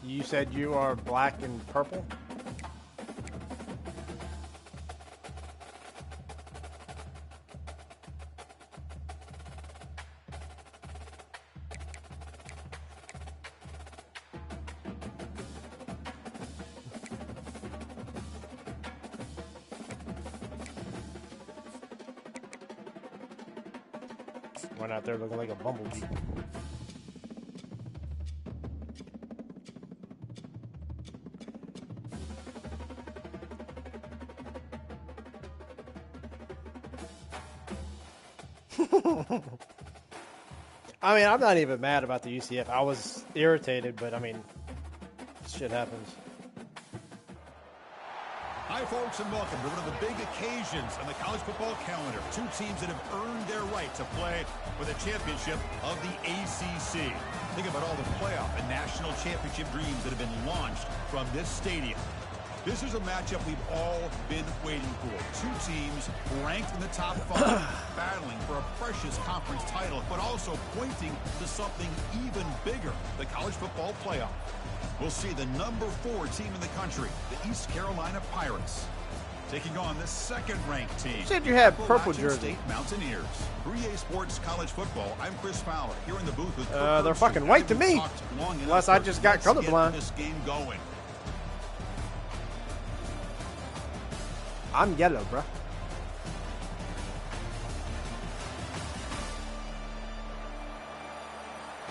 You said you are black and purple? Went out there looking like a bumblebee. I mean, I'm not even mad about the UCF. I was irritated, but I mean, shit happens. Hi, folks, and welcome to one of the big occasions on the college football calendar. Two teams that have earned their right to play for the championship of the ACC. Think about all the playoff and national championship dreams that have been launched from this stadium. This is a matchup we've all been waiting for. Two teams ranked in the top 5, battling for a precious conference title, but also pointing to something even bigger, the college football playoff. We'll see the number 4 team in the country, the East Carolina Pirates, taking on the second-ranked team. You said you had purple jersey. State Mountaineers. For EA Sports College Football, I'm Chris Fowler, here in the booth with they're fucking white to me, unless I just got colorblind. This game going. I'm yellow, bro.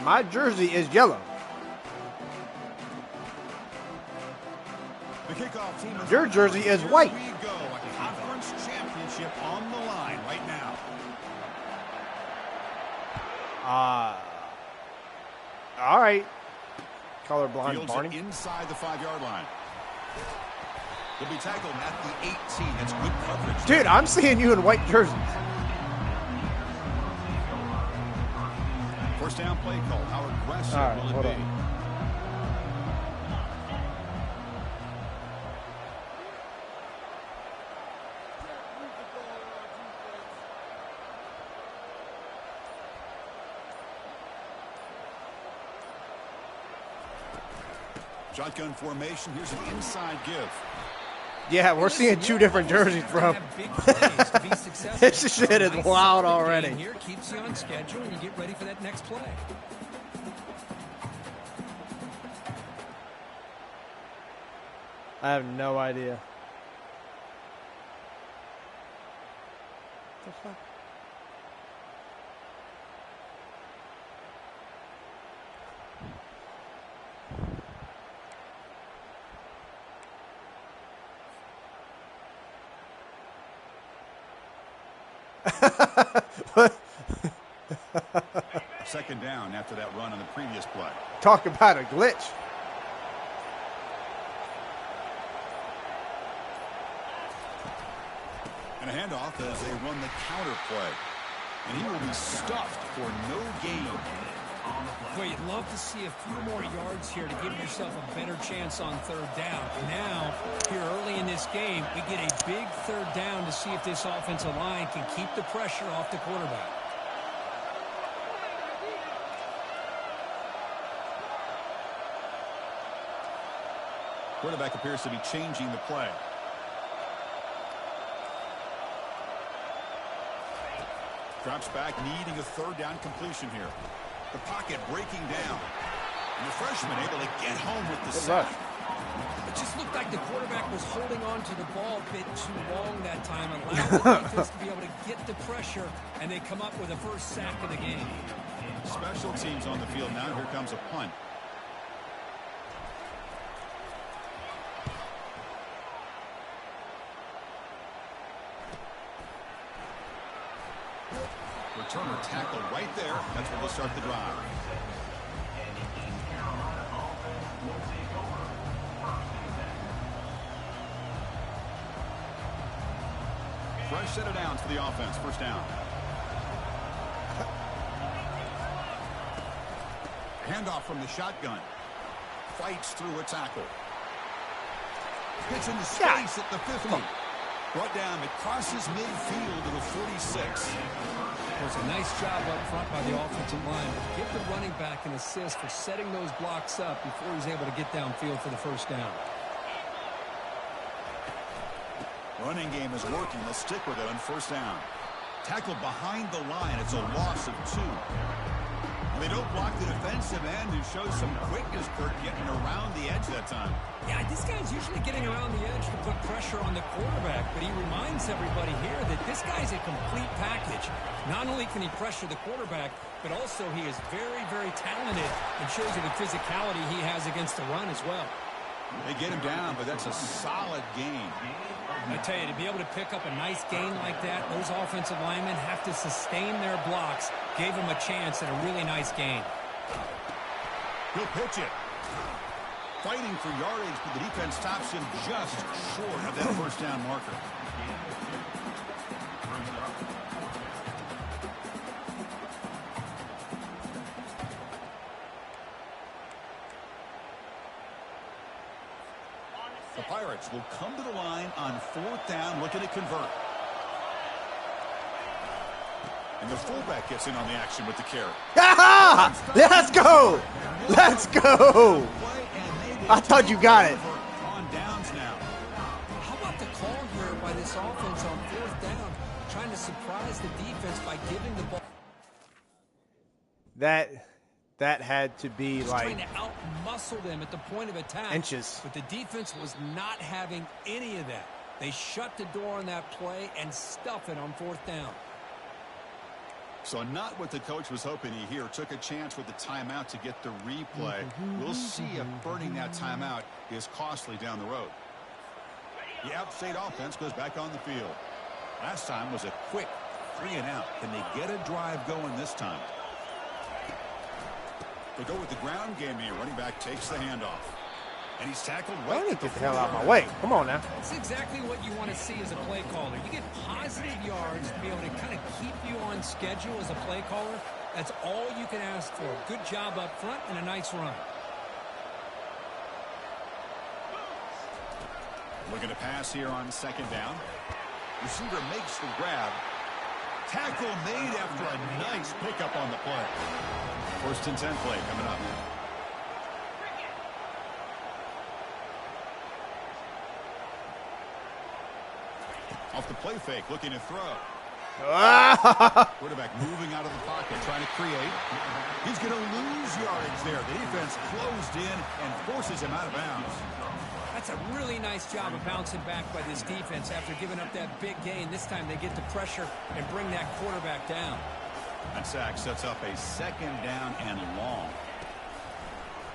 My jersey is yellow. The kickoff team is your jersey is white. Here we go. A conference championship on the line right now. All right. Colorblind Barney. Inside the 5-yard line. Will be tackled at the 18. That's good coverage. Dude, I'm seeing you in white jerseys. First down play call. How aggressive will it be? Shotgun formation. Here's an inside give. Yeah, we're seeing 2 different jerseys, bro. This shit is wild already. Here keeps you on schedule, and you get ready for that next play. I have no idea. What the fuck? Second down after that run on the previous play. Talk about a glitch. And a handoff as they run the counter play. And he will be stuffed for no gain. Well, you'd love to see a few more yards here to give yourself a better chance on third down. Now, here early in this game, we get a big third down to see if this offensive line can keep the pressure off the quarterback. Quarterback appears to be changing the play. Drops back, needing a third down completion here. The pocket breaking down. And the freshman able to get home with the sack. It just looked like the quarterback was holding on to the ball a bit too long that time, allowing the defense to be able to get the pressure, and they come up with the first sack of the game. Special teams on the field now. Here comes a punt. Returner tackle right there. That's where they'll start the drive. Fresh set of downs for the offense. First down. Handoff from the shotgun. Fights through a tackle. Gets into space at the 50. Brought down. It crosses midfield to the 46. It was a nice job up front by the offensive line. But give the running back an assist for setting those blocks up before he's able to get downfield for the first down. Running game is working. They'll stick with it on first down. Tackled behind the line. It's a loss of 2. And they don't block the defensive end, who shows some quickness, Kurt, getting around the edge that time. Yeah, this guy's usually getting around the edge to put pressure on the quarterback, but he reminds everybody here that this guy's a complete package. Not only can he pressure the quarterback, but also he is very, very talented and shows you the physicality he has against the run as well. They get him down, but that's a solid gain. I tell you, to be able to pick up a nice gain like that, those offensive linemen have to sustain their blocks. Gave him a chance at a really nice gain. He'll pitch it. Fighting for yardage, but the defense stops him just short of that first down marker. The Pirates will come to the line on fourth down, looking to convert. And the fullback gets in on the action with the carry. Let's go! Let's go! I thought you got it. On downs now. How about the call here by this offense on fourth down, trying to surprise the defense by giving the ball? That had to be Just like trying to out-muscle them at the point of attack. Inches. But the defense was not having any of that. They shut the door on that play and stuff it on fourth down. So not what the coach was hoping to hear. Took a chance with the timeout to get the replay. We'll see if burning that timeout is costly down the road. The App State offense goes back on the field. Last time was a quick 3-and-out. Can they get a drive going this time? They go with the ground game here. Running back takes the handoff. And he's tackled right I need at to the get the hell out of my way. Come on now. That's exactly what you want to see as a play caller. You get positive yards to be able to kind of keep you on schedule as a play caller. That's all you can ask for. Good job up front and a nice run. Looking to pass here on second down. Receiver makes the grab. Tackle made after a nice pickup on the play. First and 10 play coming up. Off the play fake, looking to throw. Quarterback moving out of the pocket, trying to create. He's going to lose yardage there. The defense closed in and forces him out of bounds. That's a really nice job of bouncing back by this defense after giving up that big gain. This time they get the pressure and bring that quarterback down. That sack sets up a second down and long.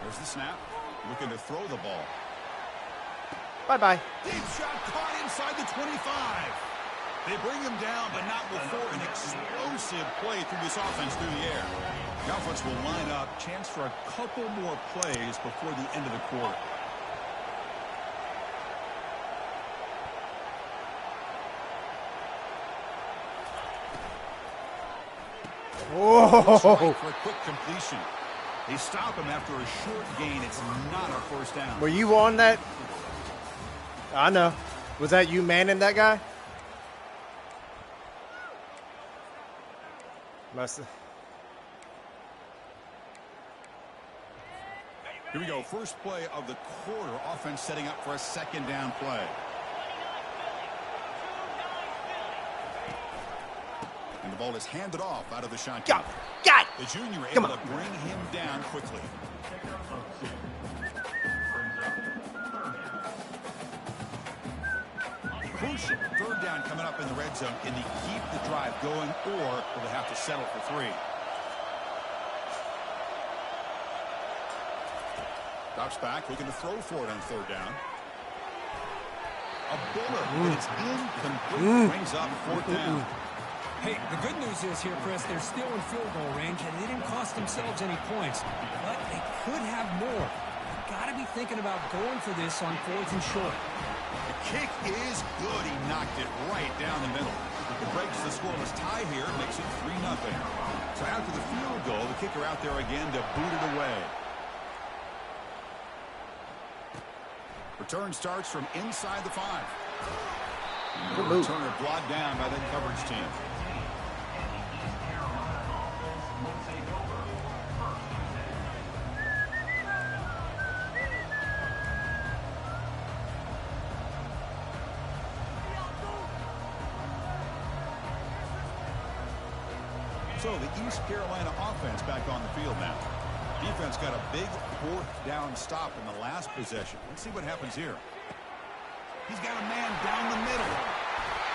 There's the snap. Looking to throw the ball. Bye-bye. Deep shot caught inside the 25. They bring him down, but not before an explosive play through this offense through the air. The offense will line up. Chance for a couple more plays before the end of the quarter. Whoa! For a quick completion. They stop him after a short gain. It's not a first down. Were you on that? I know. Was that you manning that guy? Must have. Here we go. First play of the quarter. Offense setting up for a second down play. And the ball is handed off out of the shotgun. Got it. The junior Come able on. to bring him down quickly. Crucial third down coming up in the red zone. Can they keep the drive going, or will they have to settle for 3? Drops back, looking to throw for it on third down. A bullet, but it's incomplete. Brings up fourth down. Hey, the good news is here, Chris, they're still in field goal range, and they didn't cost themselves any points. But they could have more. They've got to be thinking about going for this on fourth and short. The kick is good. He knocked it right down the middle. It breaks the scoreless tie here, makes it 3-0. So after the field goal, the kicker out there again to boot it away. Return starts from inside the 5. Good move. Turner brought down by the coverage team. So the East Carolina offense back on the field now. Defense got a big fourth down stop in the last possession. Let's see what happens here. He's got a man down the middle.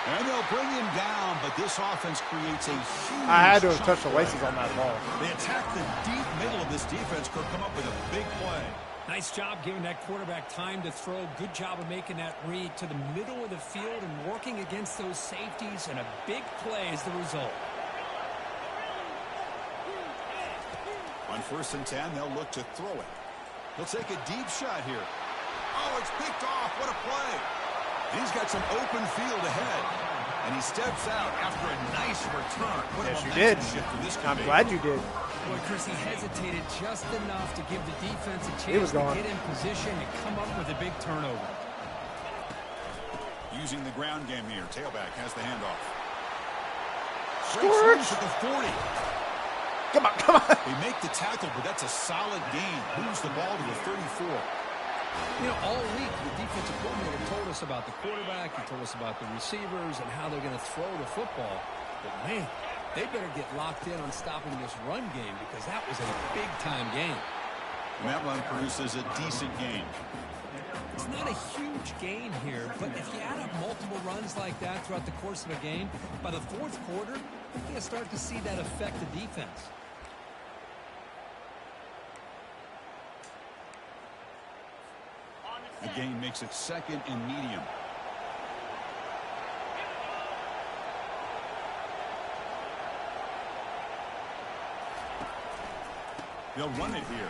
And they'll bring him down, but this offense creates a huge I had to have touched the laces on that ball. They attack the deep middle of this defense. Could come up with a big play. Nice job giving that quarterback time to throw. Good job of making that read to the middle of the field and working against those safeties, and a big play is the result. On 1st and 10, they'll look to throw it. He'll take a deep shot here. Oh, it's picked off. What a play. And he's got some open field ahead. And he steps out after a nice return. What Yes, a you did. shift for this I'm could be. glad you did. Boy, Chris, he hesitated just enough to give the defense a He was chance to gone. get in position and come up with a big turnover. Using the ground game here. Tailback has the handoff. Squirt. Breaks loose at the 40. Come on, come on. They make the tackle, but that's a solid gain. Moves the ball to the 34. You know, all week the defensive coordinator told us about the quarterback. He told us about the receivers and how they're going to throw the football. But, man, they better get locked in on stopping this run game because that was a big-time game. And that run produces a decent gain. It's not a huge gain here, but if you add up multiple runs like that throughout the course of a game, by the fourth quarter, you're going to start to see that affect the defense. The gain makes it 2nd and medium. They'll run it here.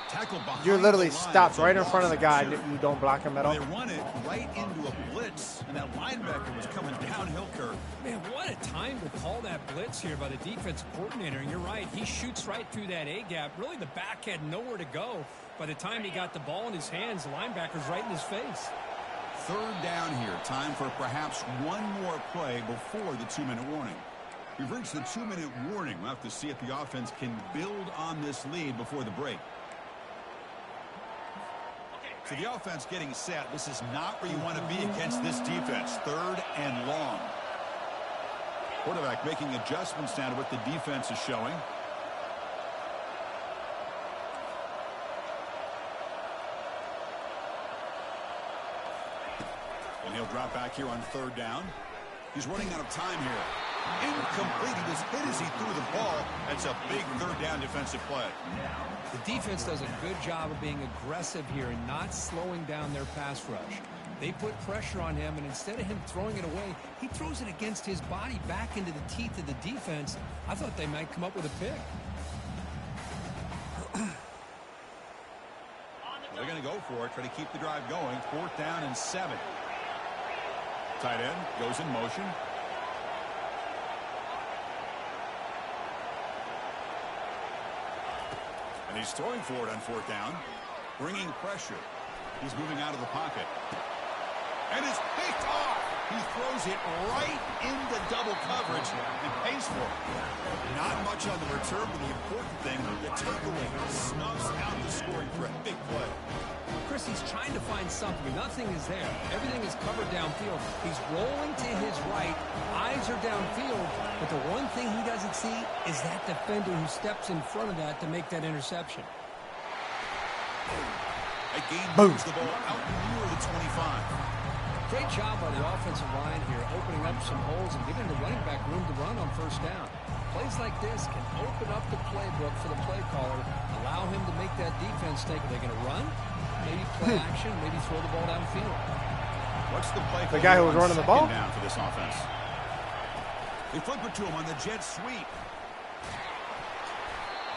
Tackle behind. You're literally the line. stopped It's a right in front of the guy. loss. You don't block him at all. They run it right into a blitz, and that linebacker was coming downhill, Kirk. Man, what a time to call that blitz here by the defensive coordinator. And you're right, he shoots right through that A-gap. Really, the back had nowhere to go. By the time he got the ball in his hands, the linebacker's right in his face. 3rd down here. Time for perhaps one more play before the 2-minute warning. We've reached the 2-minute warning. We'll have to see if the offense can build on this lead before the break. So the offense getting set. This is not where you want to be against this defense. 3rd and long. Quarterback making adjustments now to what the defense is showing. And he'll drop back here on 3rd down. He's running out of time here. Incomplete. He was hit as he threw the ball. That's a big 3rd down defensive play. The defense does a good job of being aggressive here and not slowing down their pass rush. They put pressure on him, and instead of him throwing it away, he throws it against his body back into the teeth of the defense. I thought they might come up with a pick. They're going to go for it, try to keep the drive going. 4th down and 7. Tight end goes in motion. And he's throwing for it on 4th down. Bringing pressure. He's moving out of the pocket. And it's picked off. He throws it right into double coverage and pays for it. Not much on the return, but the important thing, the takeaway snuffs out the scoring threat. Big play. Chris, he's trying to find something. Nothing is there. Everything is covered downfield. He's rolling to his right. Eyes are downfield. But the one thing he doesn't see is that defender who steps in front of that to make that interception. A gain moves the ball out near the 25. Great job by the offensive line here, opening up some holes and giving the running back room to run on 1st down. Plays like this can open up the playbook for the play caller, allow him to make that defense think, are they going to run? Maybe play action, maybe throw the ball downfield. What's the play? The guy who was running the ball? Down for this offense. They flip it to him on the jet sweep.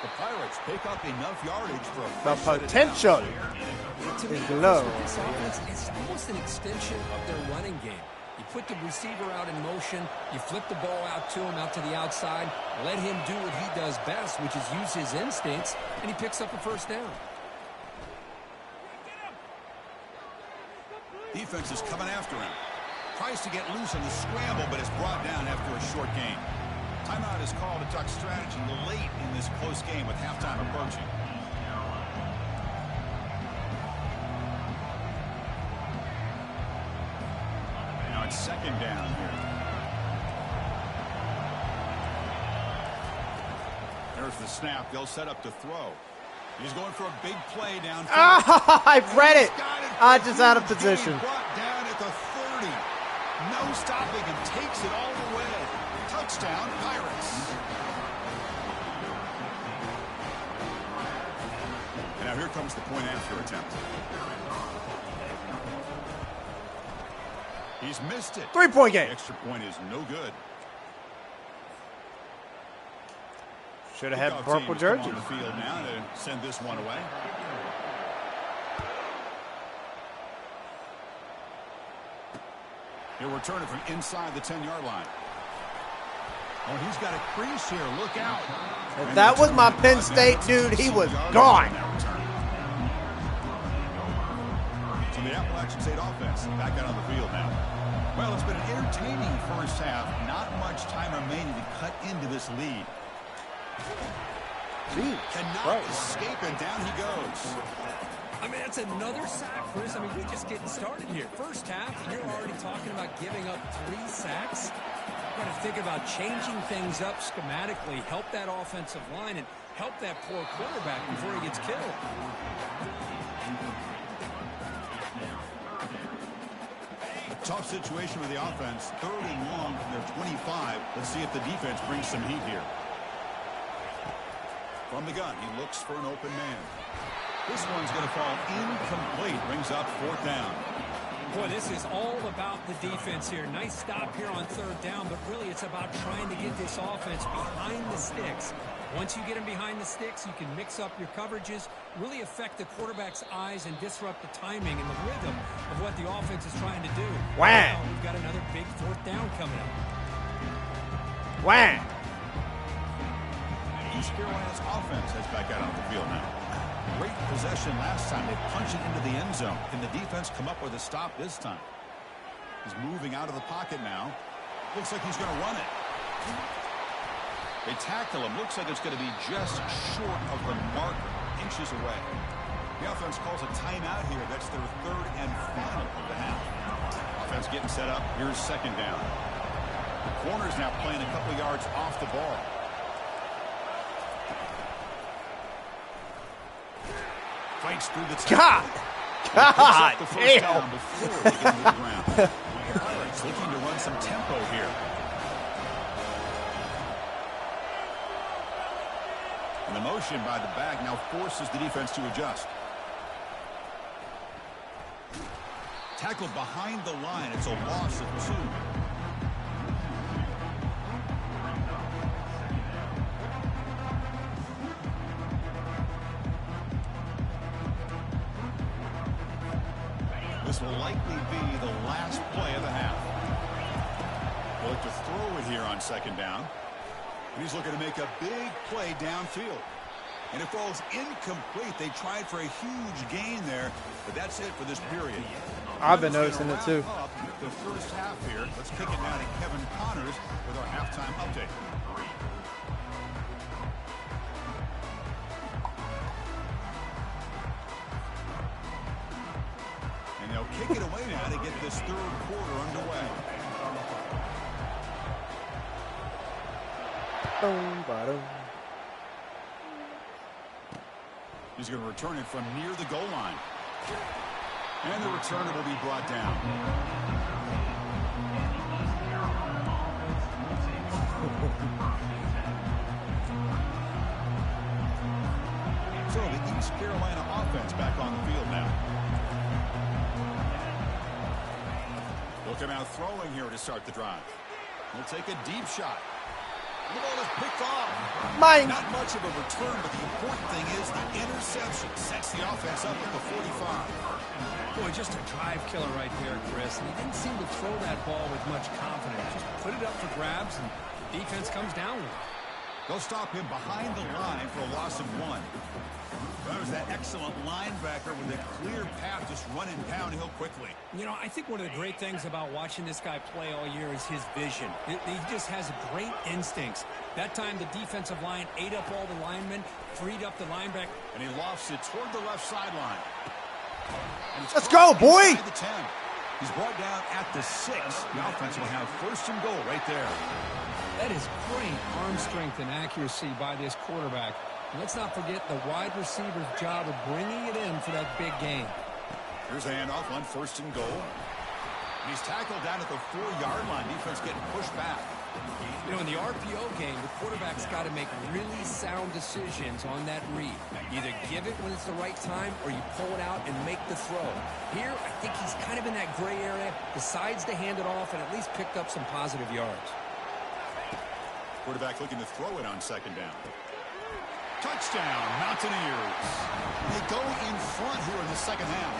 The Pirates pick up enough yardage for a The potential is low. This offense is almost an extension of their running game. You put the receiver out in motion, you flip the ball out to him, out to the outside, let him do what he does best, which is use his instincts, and he picks up a 1st down. Defense is coming after him. Tries to get loose on the scramble, but is brought down after a short gain. Timeout is called to duck strategy late in this close game with halftime approaching. Now it's second down here. There's the snap. They'll set up to throw. He's going for a big play downfield. Ah, I read it. I just out of position. Brought down at the 30. No stopping him. Takes it all the way. Touchdown, Pirates. And now here comes the point after attempt. He's missed it. 3-point game. The extra point is no good. Should have had purple jersey. On the field now to send this one away. He'll return it from inside the 10-yard line. Oh, he's got a crease here. Look out. If that was my Penn State dude, he was gone. So the Appalachian State offense back out on the field now. Well, it's been an entertaining first half. Not much time remaining to cut into this lead. Jeez, cannot escape, and down he goes. I mean, that's another sack, Chris. I mean, we're just getting started here. First half, you're already talking about giving up 3 sacks. You've got to think about changing things up schematically, help that offensive line, and help that poor quarterback before he gets killed. Tough situation with the offense. 3rd and long from their 25. Let's see if the defense brings some heat here. From the gun, he looks for an open man. This one's going to fall incomplete. Brings up 4th down. Boy, this is all about the defense here. Nice stop here on 3rd down, but really it's about trying to get this offense behind the sticks. Once you get them behind the sticks, you can mix up your coverages, really affect the quarterback's eyes and disrupt the timing and the rhythm of what the offense is trying to do. Wow. Now we've got another big 4th down coming up. Wow. East Carolina's offense has back out on the field now. Great possession last time. They punch it into the end zone. Can the defense come up with a stop this time? He's moving out of the pocket now. Looks like he's going to run it. They tackle him. Looks like it's going to be just short of the marker, inches away. The offense calls a timeout here. That's their 3rd and final of the half. Offense getting set up. Here's 2nd down. The corner's now playing a couple yards off the ball. Fights through the God damn. Pirates looking to run some tempo here. And the motion by the back now forces the defense to adjust. Tackled behind the line. It's a loss of 2. This will likely be the last play of the half. They'll look to throw it here on 2nd down. And he's looking to make a big play downfield. And it falls incomplete. They tried for a huge gain there, but that's it for this period. I've been noticing it too. The first half here. Let's kick it now to Kevin Connors with our halftime update. And they'll kick it away now to get this 3rd quarter underway. He's going to return it from near the goal line. And the returner will be brought down. So the East Carolina offense back on the field now. Looking out throwing here to start the drive. He'll take a deep shot. The ball is picked off. Mine. Not much of a return, but the important thing is the interception sets the offense up at the 45. Boy, just a drive killer right there, Chris. And he didn't seem to throw that ball with much confidence. Just put it up for grabs, and the defense comes down with it. They'll stop him behind the line for a loss of 1. That was that excellent linebacker with a clear path just running downhill quickly. You know, I think one of the great things about watching this guy play all year is his vision. He just has great instincts. That time the defensive line ate up all the linemen, freed up the linebacker. And he lofts it toward the left sideline. Let's go, boy! The 10. He's brought down at the 6. The offense will have first and goal right there. That is great arm strength and accuracy by this quarterback. Let's not forget the wide receiver's job of bringing it in for that big game. Here's a handoff on first and goal. And he's tackled down at the 4-yard line. Defense getting pushed back. You know, in the RPO game, the quarterback's got to make really sound decisions on that read. Either give it when it's the right time or you pull it out and make the throw. Here, I think he's kind of in that gray area, decides to hand it off and at least picked up some positive yards. Quarterback looking to throw it on second down. Touchdown, Mountaineers. They go in front here in the second half.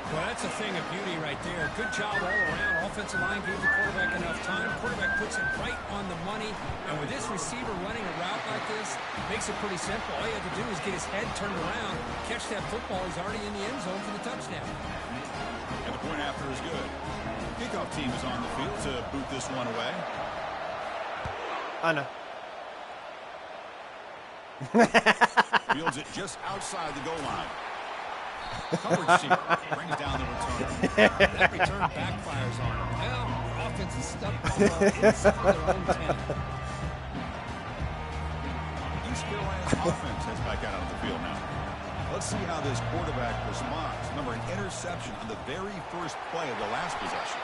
Well, that's a thing of beauty right there. Good job all around. Offensive line gave the quarterback enough time. Quarterback puts it right on the money. And with this receiver running a route like this, it makes it pretty simple. All you have to do is get his head turned around, catch that football. He's already in the end zone for the touchdown. And the point after is good. Kickoff team is on the field to boot this one away. Anna. Fields it just outside the goal line. Coverage seam brings down the return. That return backfires on him. Well, the offense is stuck inside their own 10. East Carolina's offense heads back out on the field now. Let's see how this quarterback responds. Remember, an interception on the very first play of the last possession.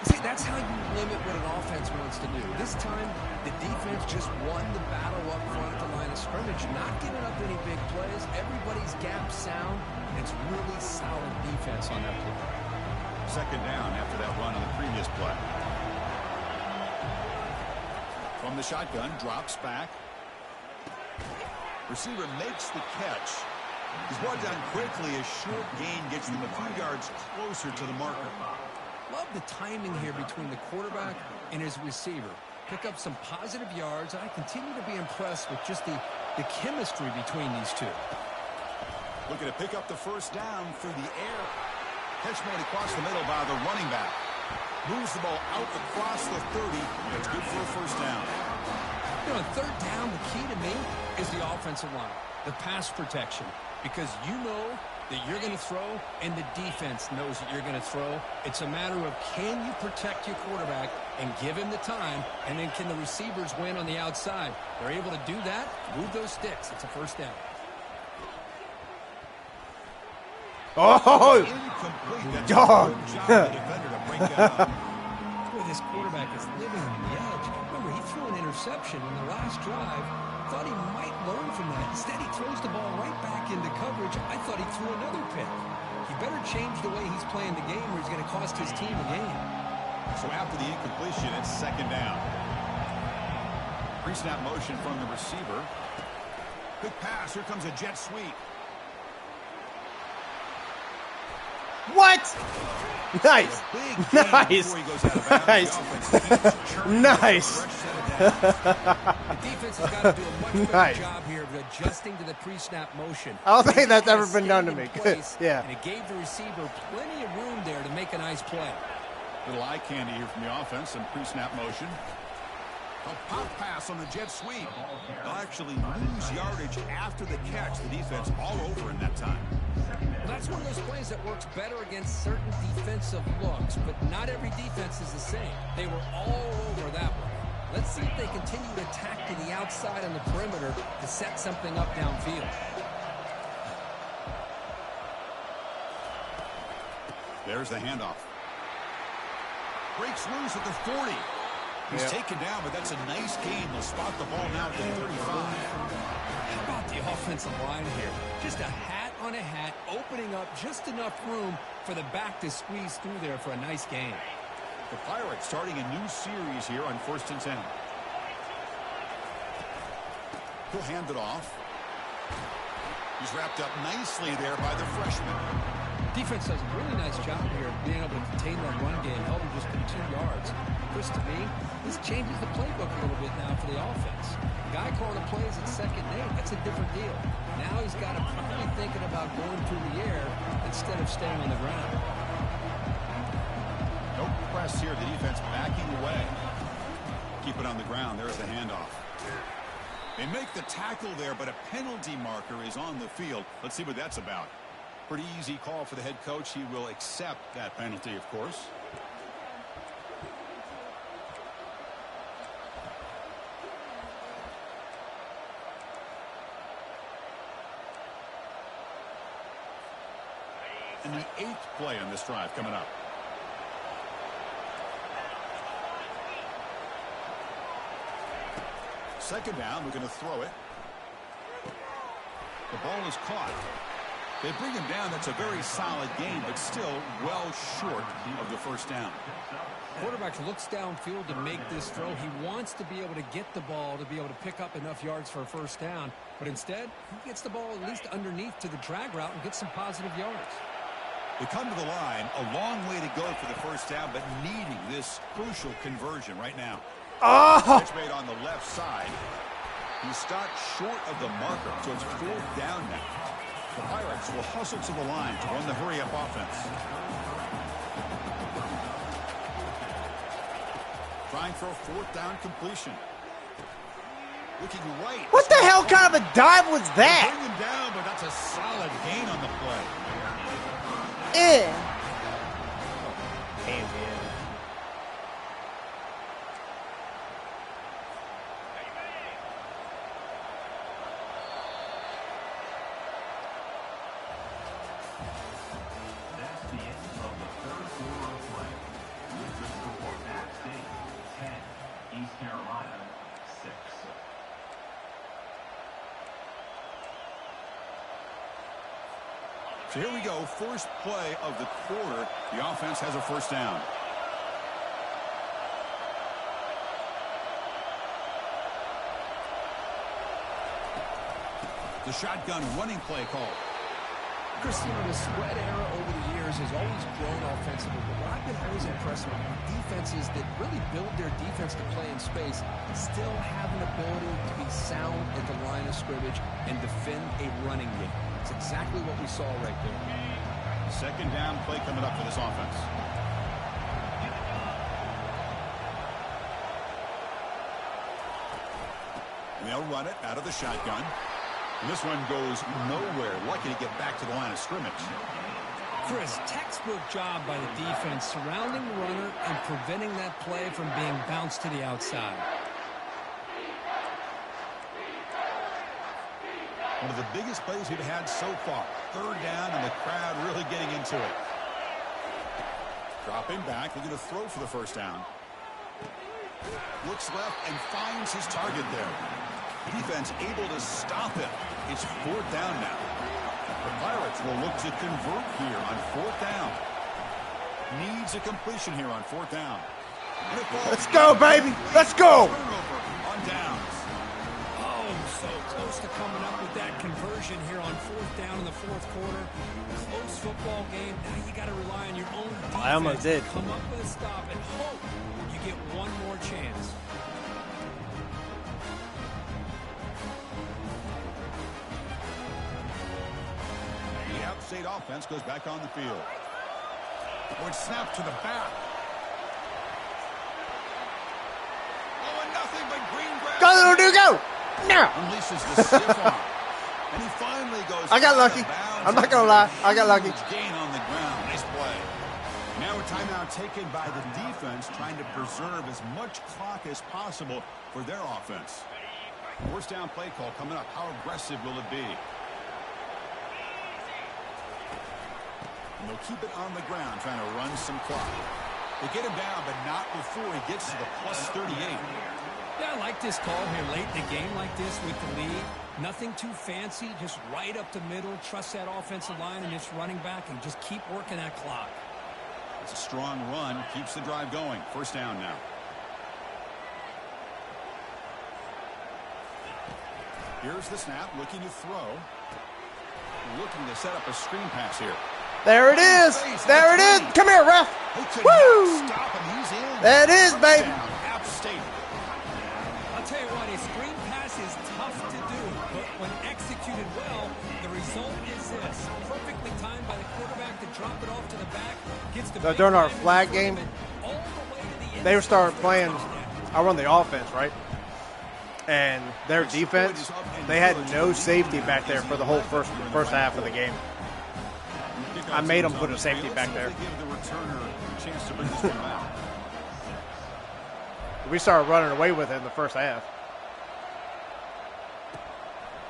See, that's how you limit what an offense wants to do. This time, the defense just won the battle up front at the line of scrimmage, not giving up any big plays. Everybody's gap sound. It's really solid defense on that play. Second down after that run on the previous play. From the shotgun, drops back. Receiver makes the catch. He's brought down quickly. A short gain gets him a few yards closer to the marker. Love the timing here between the quarterback and his receiver. Pick up some positive yards, and I continue to be impressed with just the chemistry between these two. Looking to pick up the first down through the air. Catch made across the middle by the running back. Moves the ball out across the 30. It's good for a first down. You know, on third down, the key to me is the offensive line, the pass protection, because you know that you're going to throw, and the defense knows that you're going to throw. It's a matter of can you protect your quarterback and give him the time, and then can the receivers win on the outside? They're able to do that, move those sticks. It's a first down. Oh, dog. Boy, this quarterback is living on the edge. Remember, he threw an interception in the last drive. Thought he might learn from that. Instead, he throws the ball right back into coverage. I thought he threw another pick. He better change the way he's playing the game or he's going to cost his team a game. So after the incompletion, it's second down. Pre-snap motion from the receiver. Quick pass. Here comes a jet sweep. What? Nice. Nice. Nice. Nice. The defense has got to do a much better job here of adjusting to the pre-snap motion. I don't think that's ever been done to me. Yeah. And it gave the receiver plenty of room there to make a nice play. Little eye candy here from the offense and pre-snap motion. A pop pass on the jet sweep. They'll actually lose yardage after the catch. The defense all over in that time. Well, that's one of those plays that works better against certain defensive looks, but not every defense is the same. They were all over that one. Let's see if they continue to attack to the outside on the perimeter to set something up downfield. There's the handoff. Breaks loose at the 40. He's taken down, but that's a nice gain. They'll spot the ball now at the 35. How about the offensive line here? Just a hat on a hat, opening up just enough room for the back to squeeze through there for a nice gain. The Pirates starting a new series here on 1st and 10. He'll hand it off. He's wrapped up nicely there by the freshman. Defense does a really nice job here of being able to contain that run game, held him just 2 yards. Chris, to me, this changes the playbook a little bit now for the offense. Guy calling the plays at 2nd and 8, that's a different deal. Now he's got to probably thinking about going through the air instead of staying on the ground. No press here. The defense backing away. Keep it on the ground. There's the handoff. They make the tackle there, but a penalty marker is on the field. Let's see what that's about. Pretty easy call for the head coach. He will accept that penalty, of course. And the 8th play on this drive coming up. Second down, we're going to throw it. The ball is caught. They bring him down. That's a very solid game, but still well short of the first down. Quarterback looks downfield to make this throw. He wants to be able to get the ball to be able to pick up enough yards for a first down, but instead, he gets the ball at least underneath to the drag route and gets some positive yards. They come to the line, a long way to go for the first down, but needing this crucial conversion right now. Oh! Catch made on the left side. He stopped short of the marker, so it's 4th down now. The Pirates will hustle to the line to run the hurry-up offense. Trying for a 4th down completion. Looking right. What the hell kind of a dive was that? Bring him down, but that's a solid gain on the play. Damn. So here we go, first play of the quarter. The offense has a first down. The shotgun running play call. Chris, the spread era over the years has always grown offensively, but what I've been always impressed with defenses that really build their defense to play in space still have an ability to be sound at the line of scrimmage and defend a running game. It's exactly what we saw right there. Second down play coming up for this offense. And they'll run it out of the shotgun. And this one goes nowhere. Lucky to get back to the line of scrimmage. Chris, textbook job by the defense surrounding the runner and preventing that play from being bounced to the outside. One of the biggest plays we've had so far. Third down and the crowd really getting into it. Dropping back, looking to throw for the first down. Looks left and finds his target there. Defense able to stop him. It's 4th down now. The Pirates will look to convert here on 4th down. Needs a completion here on 4th down. Let's go, baby. Let's go. Turnover on downs. Oh, so close to coming up with that conversion here on 4th down in the 4th quarter. Close football game. Now you got to rely on your own defense. I almost did. Come up with a stop and hope you get one more chance. The App State offense goes back on the field. Oh, it's snapped to the back. Oh, and nothing but green grass. Go, little dude, go! Now! Unleashes the stiff arm. And he finally goes. I got lucky. I'm not going to lie. I got lucky. Gain on the ground. Nice play. Now a timeout taken by the defense, trying to preserve as much clock as possible for their offense. First down play call coming up. How aggressive will it be? And they'll keep it on the ground, trying to run some clock. They get him down, but not before he gets to the plus 38. Yeah, I like this call here late in the game like this with the lead. Nothing too fancy, just right up the middle. Trust that offensive line and its running back and just keep working that clock. It's a strong run, keeps the drive going. First down now. Here's the snap, looking to throw. Looking to set up a screen pass here. There it is. There it is. Come here, ref. Woo! There it is, baby. App State. I'll tell you what, a screen pass is tough to do, but when executed well, the result is this. Perfectly timed by the quarterback to drop it off to the back. Gets the So during our flag game, they started playing. I run the offense, right? And their defense, they had no safety back there for the whole first half of the game. I made them put a safety back there. We started running away with it in the first half.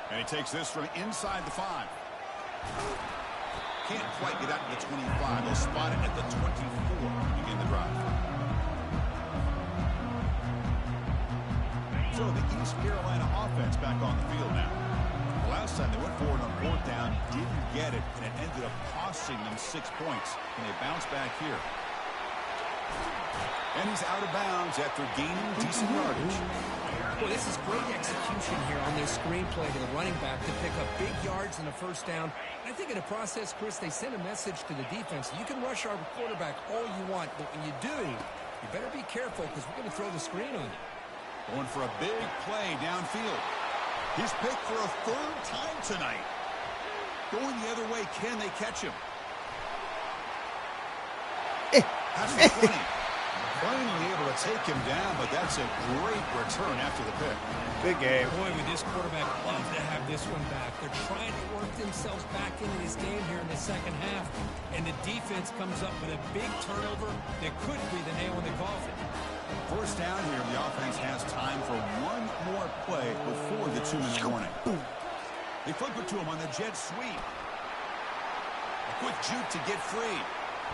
And he takes this from inside the 5. Can't quite get out to the 25. They'll spot it at the 24 to begin the drive. So the East Carolina offense back on the field now. Last time they went forward on 4th down, didn't get it, and it ended up costing them 6 points. And they bounce back here. And he's out of bounds after gaining decent yardage. Boy, this is great execution here on this screenplay to the running back to pick up big yards and a first down. And I think in the process, Chris, they sent a message to the defense. You can rush our quarterback all you want, but when you do, you better be careful because we're going to throw the screen on you. Going for a big play downfield. He's picked for a 3rd time tonight. Going the other way, can they catch him? That's the 20. Finally able to take him down, but that's a great return after the pick. Good game. Boy, would this quarterback love to have this one back. They're trying to work themselves back into this game here in the second half, and the defense comes up with a big turnover that could be the nail in the coffin. First down here, the offense has time for one more play before the 2-minute warning. They flip it to him on the jet sweep. A quick juke to get free.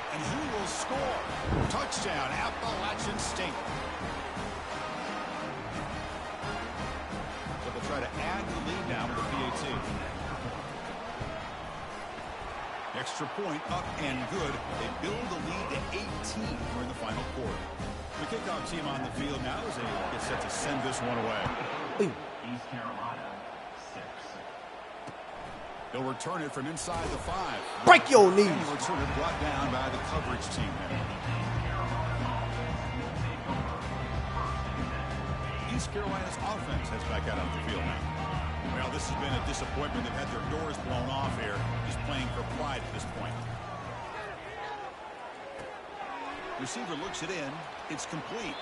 And he will score. Touchdown, Appalachian State. So they'll try to add the lead now with the PAT. Extra point up and good. They build the lead to 18 during the final quarter. The kickoff team on the field now as they get set to send this one away. East Carolina, 6. They'll return it from inside the 5. Break your knees. And return it brought down by the coverage team there. East Carolina's offense heads back out on the field now. Well, this has been a disappointment. They've had their doors blown off here. Just playing for pride at this point. Receiver looks it in. It's complete.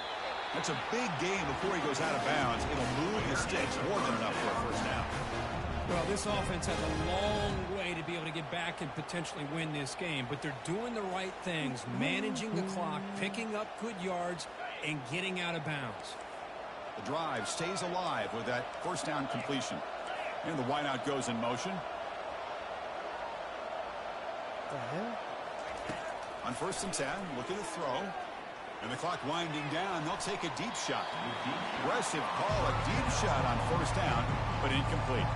That's a big game before he goes out of bounds. It'll move the sticks more than enough for a first down. Well, this offense has a long way to be able to get back and potentially win this game, but they're doing the right things, managing the clock, picking up good yards, and getting out of bounds. The drive stays alive with that first down completion. And the wideout goes in motion. On 1st and 10, looking to throw. And the clock winding down, they'll take a deep shot. Aggressive call, a deep shot on 1st down, but incomplete.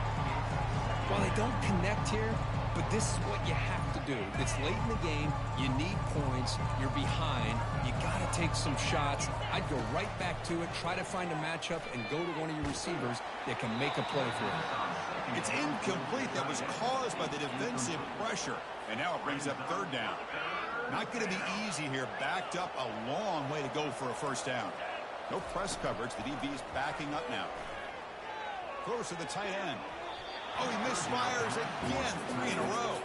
Well, they don't connect here, but this is what you have to do. It's late in the game. You need points. You're behind. You got to take some shots. I'd go right back to it, try to find a matchup, and go to one of your receivers that can make a play for you. It's incomplete. That was caused by the defensive pressure. And now it brings up 3rd down. Not going to be easy here. Backed up a long way to go for a first down. No press coverage. The DB's backing up now. Close to the tight end. Oh, he misfires again. 3 in a row.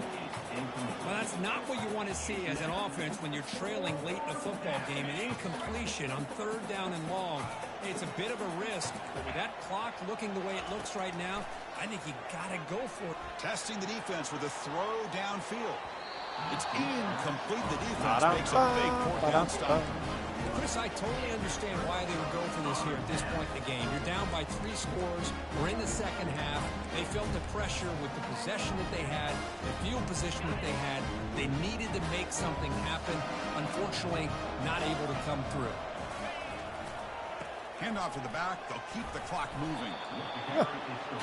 Well, that's not what you want to see as an offense when you're trailing late in a football game. An incompletion on 3rd down and long. It's a bit of a risk, but with that clock looking the way it looks right now, I think you got to go for it. Testing the defense with a throw downfield. It's incomplete. The defense makes a big 4th down stop. Chris, I totally understand why they would go for this here at this point in the game. You're down by 3 scores. We're in the second half. They felt the pressure with the possession that they had, the field position that they had. They needed to make something happen. Unfortunately, not able to come through. Hand off to the back. They'll keep the clock moving.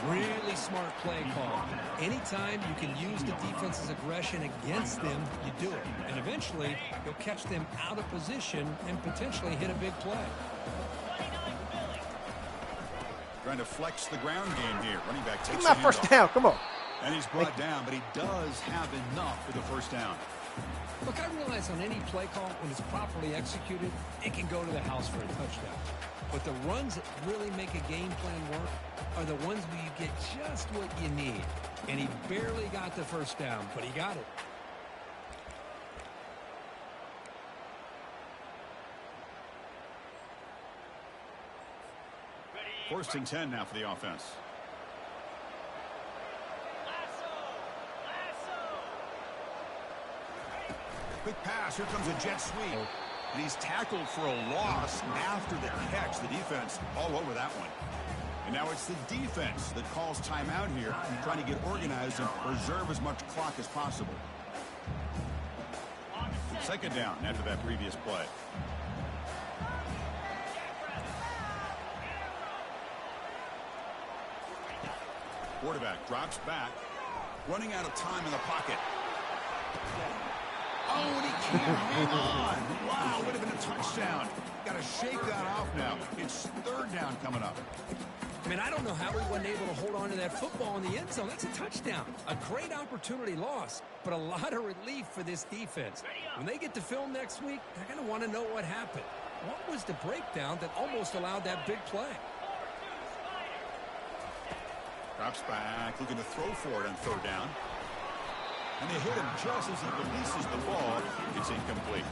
Really smart play call. Anytime you can use the defense's aggression against them, you do it. And eventually, you'll catch them out of position and potentially hit a big play. Trying to flex the ground game here. Running back takes my first down. Come on. And he's brought down, but he does have enough for the first down. Look, I realize on any play call, when it's properly executed, it can go to the house for a touchdown. But the runs that really make a game plan work are the ones where you get just what you need. And he barely got the first down, but he got it. First and 10 now for the offense. Quick pass. Here comes a jet sweep. And he's tackled for a loss after the catch. The defense all over that one. And now it's the defense that calls timeout here, trying to get organized and preserve as much clock as possible. Second down after that previous play. Quarterback drops back, running out of time in the pocket. Oh, and he can't hang on. Wow, would have been a touchdown. Got to shake that off now. It's third down coming up. I mean, I don't know how he wasn't able to hold on to that football in the end zone. That's a touchdown. A great opportunity lost, but a lot of relief for this defense. When they get to film next week, they're going to want to know what happened. What was the breakdown that almost allowed that big play? Drops back, looking to throw for it on third down. And they hit him just as he releases the ball. It's incomplete.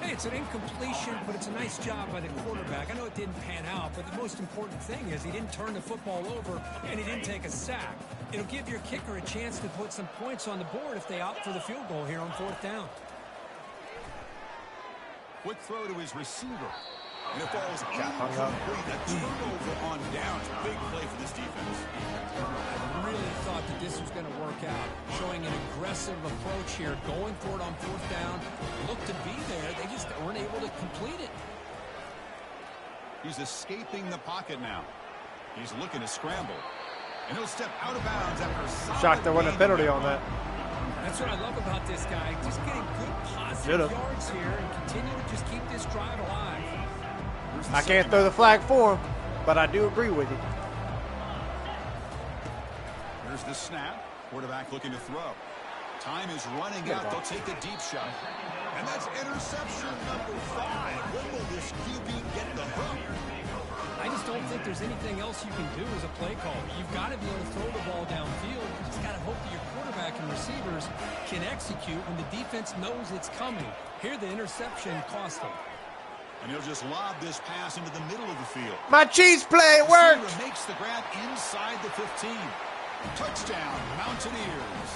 Hey, it's an incompletion, but it's a nice job by the quarterback. I know it didn't pan out, but the most important thing is he didn't turn the football over and he didn't take a sack. It'll give your kicker a chance to put some points on the board if they opt for the field goal here on fourth down. Quick throw to his receiver. And it falls incomplete. A turnover on downs. Big play for this defense. I really thought that this was going to work out. Showing an aggressive approach here. Going for it on fourth down. Looked to be there. They just weren't able to complete it. He's escaping the pocket now. He's looking to scramble. And he'll step out of bounds after Shocked there wasn't a penalty on that. That's what I love about this guy. Just getting good positive yards here and continue to just keep this drive alive. I can't throw the flag for him, but I do agree with you. Here's the snap. Quarterback looking to throw. Time is running out. They'll take the deep shot. And that's interception number 5. When will this QB get the hook? I just don't think there's anything else you can do as a play caller. You've got to be able to throw the ball downfield. You just got to hope that your quarterback and receivers can execute when the defense knows it's coming. Here, the interception cost them. And he'll just lob this pass into the middle of the field. My cheese play worked. Makes the grab inside the 15. Touchdown, Mountaineers.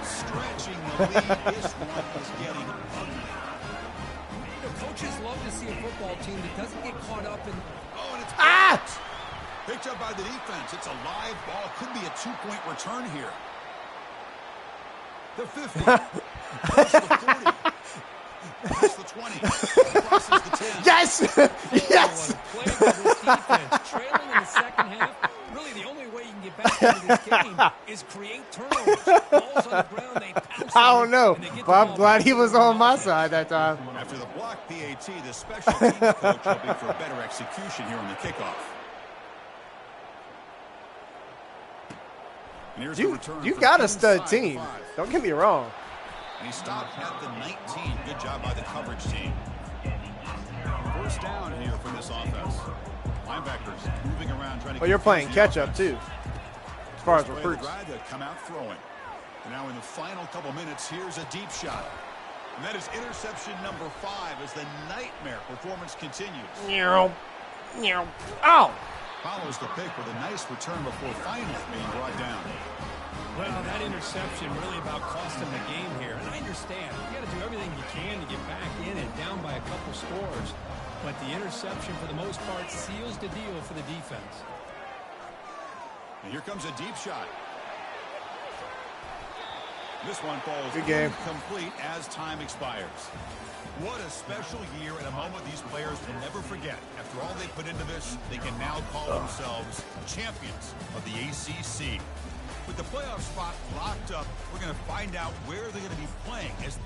Stretching the lead. This one is getting ugly. Coaches love to see a football team that doesn't get caught up in... Oh, and it's picked up by the defense. It's a live ball. Could be a 2-point return here. The 50. Plus the 40. Plus the 20. Crosses the 10. Yes! Yes! Play by this defense. Trailing in the second half. Really, the only way you can get back into this game is create turnovers. Balls on the ground, they pounce. I don't know, but I'm glad he was on my side that time. After the block PAT, the special teams coach hoping for better execution here on the kickoff. And here's the return. You got a stud team. Don't get me wrong. And he stopped at the 19. Good job by the coverage team. First down here for this offense. Linebackers moving around trying to. Well, you're playing catch up too, as far as recruits. Come out throwing. And now in the final couple minutes, here's a deep shot. And that is interception number 5 as the nightmare performance continues. Oh! Follows the pick with a nice return before finally being brought down. Well, that interception really about cost him the game here. And I understand. You got to do everything you can to get back in and down by a couple scores. But the interception, for the most part, seals the deal for the defense. And here comes a deep shot. This one falls incomplete as time expires. What a special year and a moment these players will never forget. After all they put into this, they can now call themselves champions of the ACC. With the playoff spot locked up, we're going to find out where they're going to be playing as